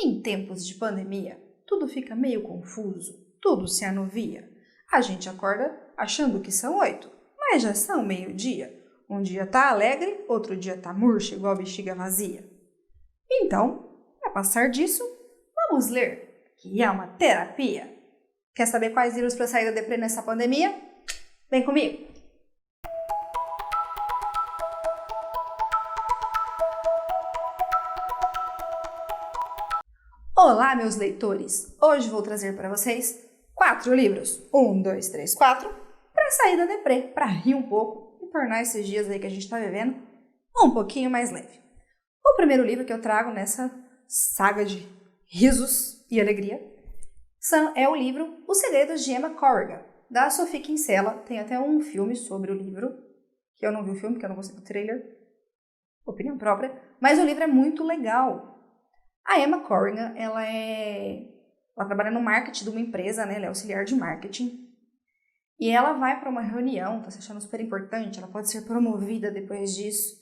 Em tempos de pandemia, tudo fica meio confuso, tudo se anuvia. A gente acorda achando que são 8, mas já são meio-dia. Um dia tá alegre, outro dia tá murcho, igual bexiga vazia. Então, para passar disso, vamos ler, que é uma terapia. Quer saber quais livros para sair da deprê nessa pandemia? Vem comigo! Olá, meus leitores! Hoje vou trazer para vocês 4 livros, 1, 2, 3, 4, para sair da deprê, para rir um pouco e tornar esses dias aí que a gente está vivendo um pouquinho mais leve. O primeiro livro que eu trago nessa saga de risos e alegria é o livro Os Segredos de Emma Corrigan, da Sophie Kinsella. Tem até um filme sobre o livro, que eu não vi o filme, porque eu não gostei do trailer, opinião própria, mas o livro é muito legal. A Emma Corrigan, ela trabalha no marketing de uma empresa, né? Ela é auxiliar de marketing. E ela vai para uma reunião, tá se achando super importante, ela pode ser promovida depois disso.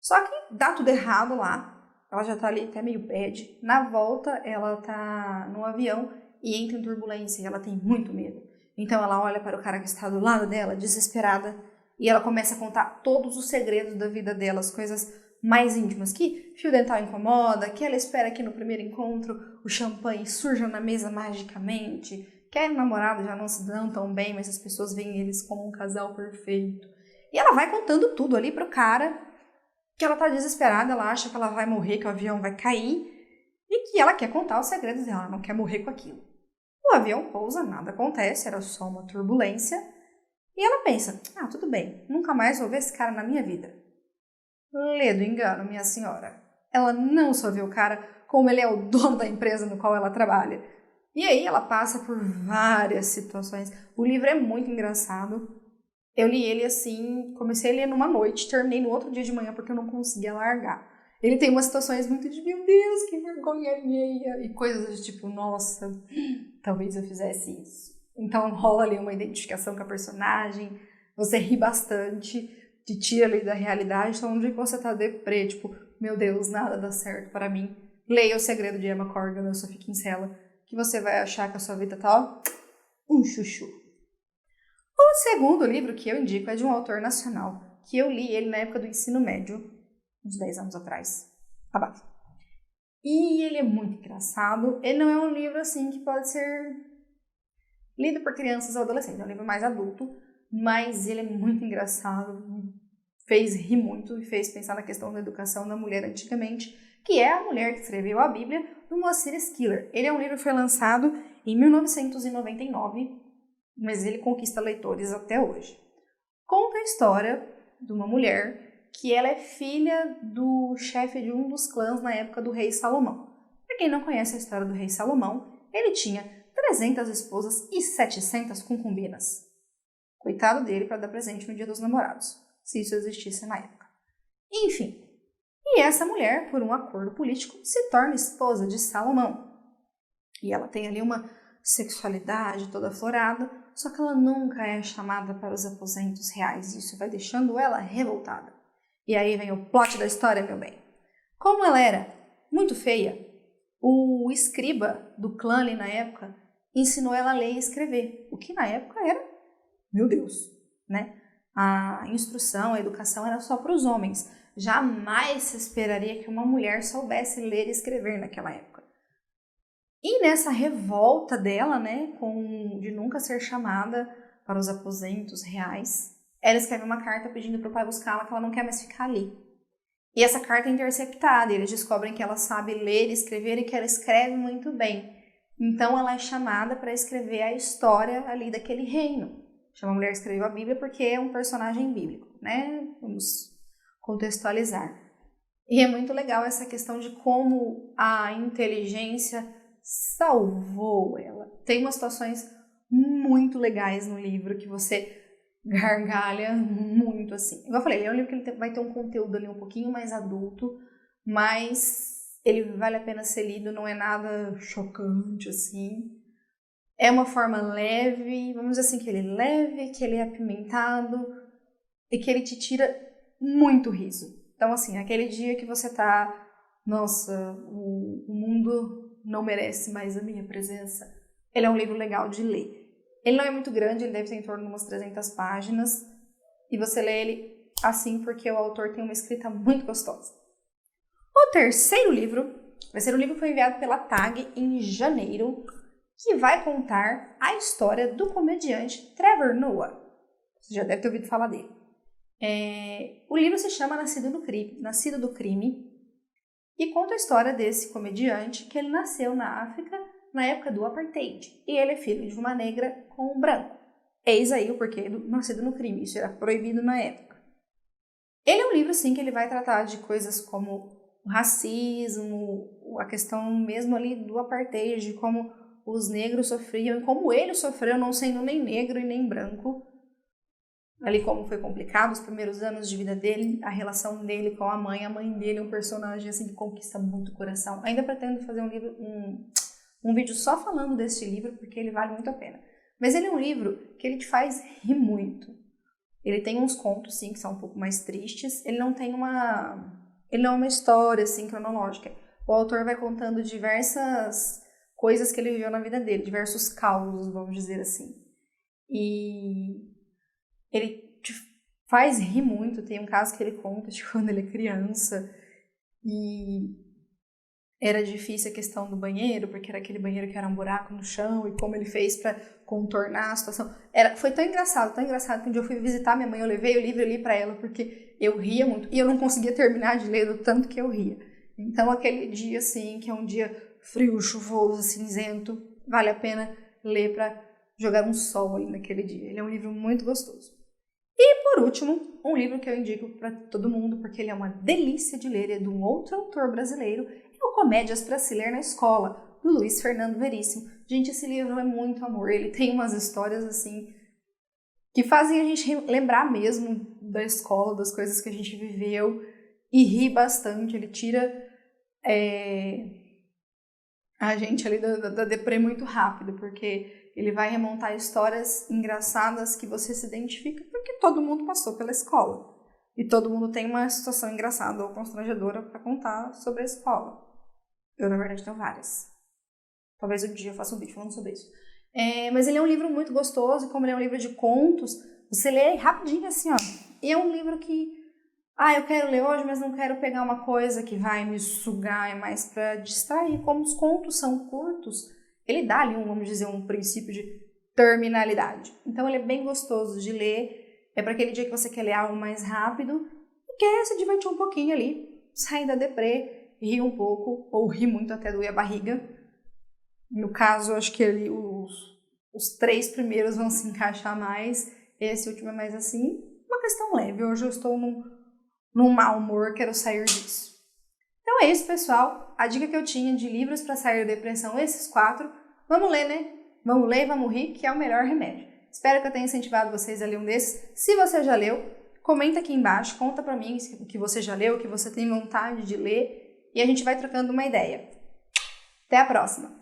Só que dá tudo errado lá, ela já tá ali até meio bad. Na volta, ela tá no avião e entra em turbulência e ela tem muito medo. Então ela olha para o cara que está do lado dela, desesperada, e ela começa a contar todos os segredos da vida dela, as coisas mais íntimas, que fio dental incomoda, que ela espera que no primeiro encontro o champanhe surja na mesa magicamente, que o namorado já não se dão tão bem, mas as pessoas veem eles como um casal perfeito. E ela vai contando tudo ali pro cara, que ela tá desesperada, ela acha que ela vai morrer, que o avião vai cair, e que ela quer contar os segredos dela, ela não quer morrer com aquilo. O avião pousa, nada acontece, era só uma turbulência, e ela pensa, tudo bem, nunca mais vou ver esse cara na minha vida. Lê do engano, minha senhora. Ela não só vê o cara como ele é o dono da empresa no qual ela trabalha. E aí ela passa por várias situações. O livro é muito engraçado. Eu li ele assim, comecei a ler numa noite, terminei no outro dia de manhã porque eu não conseguia largar. Ele tem umas situações muito de, meu Deus, que vergonha alheia, e coisas de tipo, nossa, talvez eu fizesse isso. Então rola ali uma identificação com a personagem, você ri bastante, te tira ali da realidade, então onde você tá deprê, tipo, meu Deus, nada dá certo para mim. Leia O Segredo de Emma Corrigan, da Sophie Kinsella, que você vai achar que a sua vida tá, ó, um chuchu. O segundo livro que eu indico é de um autor nacional, que eu li ele na época do ensino médio, uns 10 anos atrás, abaixo. E ele é muito engraçado, ele não é um livro assim que pode ser lido por crianças ou adolescentes, é um livro mais adulto, mas ele é muito engraçado, fez rir muito e fez pensar na questão da educação da mulher antigamente, que é a mulher que escreveu a Bíblia, do Moacir Skiller. Ele é um livro que foi lançado em 1999, mas ele conquista leitores até hoje. Conta a história de uma mulher que ela é filha do chefe de um dos clãs na época do rei Salomão. Para quem não conhece a história do rei Salomão, ele tinha 300 esposas e 700 concubinas. Coitado dele para dar presente no Dia dos Namorados, se isso existisse na época. Enfim, e essa mulher, por um acordo político, se torna esposa de Salomão. E ela tem ali uma sexualidade toda aflorada, só que ela nunca é chamada para os aposentos reais, e isso vai deixando ela revoltada. E aí vem o plot da história, meu bem. Como ela era muito feia, o escriba do clã ali na época ensinou ela a ler e escrever, o que na época era, meu Deus, né? A instrução, a educação era só para os homens. Jamais se esperaria que uma mulher soubesse ler e escrever naquela época. E nessa revolta dela, né, de nunca ser chamada para os aposentos reais, ela escreve uma carta pedindo para o pai buscá-la, que ela não quer mais ficar ali. E essa carta é interceptada, e eles descobrem que ela sabe ler e escrever e que ela escreve muito bem. Então ela é chamada para escrever a história ali daquele reino. Chama a mulher que escreveu a Bíblia porque é um personagem bíblico, né? Vamos contextualizar. E é muito legal essa questão de como a inteligência salvou ela. Tem umas situações muito legais no livro que você gargalha muito, assim. Igual eu falei, é um livro que ele vai ter um conteúdo ali um pouquinho mais adulto, mas ele vale a pena ser lido, não é nada chocante, assim. É uma forma leve, vamos dizer assim, que ele é leve, que ele é apimentado e que ele te tira muito riso. Então, assim, aquele dia que você tá, nossa, o mundo não merece mais a minha presença. Ele é um livro legal de ler. Ele não é muito grande, ele deve ter em torno de umas 300 páginas. E você lê ele assim porque o autor tem uma escrita muito gostosa. O terceiro livro vai ser um livro que foi enviado pela TAG em janeiro, que vai contar a história do comediante Trevor Noah. Você já deve ter ouvido falar dele. O livro se chama Nascido do Crime e conta a história desse comediante que ele nasceu na África na época do Apartheid. E ele é filho de uma negra com um branco. Eis aí o porquê do Nascido no Crime. Isso era proibido na época. Ele é um livro, sim, que ele vai tratar de coisas como o racismo, a questão mesmo ali do Apartheid, de como os negros sofriam, como ele sofreu não sendo nem negro e nem branco. Ali como foi complicado os primeiros anos de vida dele, a relação dele com a mãe dele é um personagem assim que conquista muito o coração. Ainda pretendo fazer um vídeo só falando desse livro, porque ele vale muito a pena. Mas ele é um livro que ele te faz rir muito. Ele tem uns contos, sim, que são um pouco mais tristes. Ele não é uma história, assim, cronológica. O autor vai contando diversas coisas que ele viveu na vida dele, diversos causos, vamos dizer assim. E ele te faz rir muito. Tem um caso que ele conta de quando ele é criança e era difícil a questão do banheiro, porque era aquele banheiro que era um buraco no chão e como ele fez para contornar a situação. Foi tão engraçado que um dia eu fui visitar minha mãe, eu levei o livro e li para ela porque eu ria muito e eu não conseguia terminar de ler do tanto que eu ria. Então aquele dia assim, que é um dia frio, chuvoso, cinzento, vale a pena ler para jogar um sol ali naquele dia. Ele é um livro muito gostoso. E por último, um livro que eu indico para todo mundo porque ele é uma delícia de ler, é de um outro autor brasileiro, é o Comédias para se Ler na Escola, do Luiz Fernando Veríssimo. Gente, esse livro é muito amor, ele tem umas histórias assim que fazem a gente lembrar mesmo da escola, das coisas que a gente viveu e rir bastante. Ele tira a gente ali da deprê muito rápido, porque ele vai remontar histórias engraçadas que você se identifica, porque todo mundo passou pela escola. E todo mundo tem uma situação engraçada ou constrangedora para contar sobre a escola. Eu, na verdade, tenho várias. Talvez um dia eu faça um vídeo falando sobre isso. Mas ele é um livro muito gostoso, e como ele é um livro de contos, você lê rapidinho assim, ó. E é um livro que, eu quero ler hoje, mas não quero pegar uma coisa que vai me sugar, é mais para distrair. Como os contos são curtos, ele dá ali vamos dizer, um princípio de terminalidade. Então ele é bem gostoso de ler, é para aquele dia que você quer ler algo mais rápido e quer se divertir um pouquinho ali, sair da deprê, rir um pouco, ou rir muito até doer a barriga. No caso, acho que ali os 3 primeiros vão se encaixar mais, esse último é mais assim, uma questão leve. Hoje eu estou num mau humor, quero sair disso. Então é isso, pessoal. A dica que eu tinha de livros para sair da depressão, esses 4. Vamos ler, né? Vamos ler e vamos rir, que é o melhor remédio. Espero que eu tenha incentivado vocês a ler um desses. Se você já leu, comenta aqui embaixo, conta pra mim o que você já leu, o que você tem vontade de ler, e a gente vai trocando uma ideia. Até a próxima!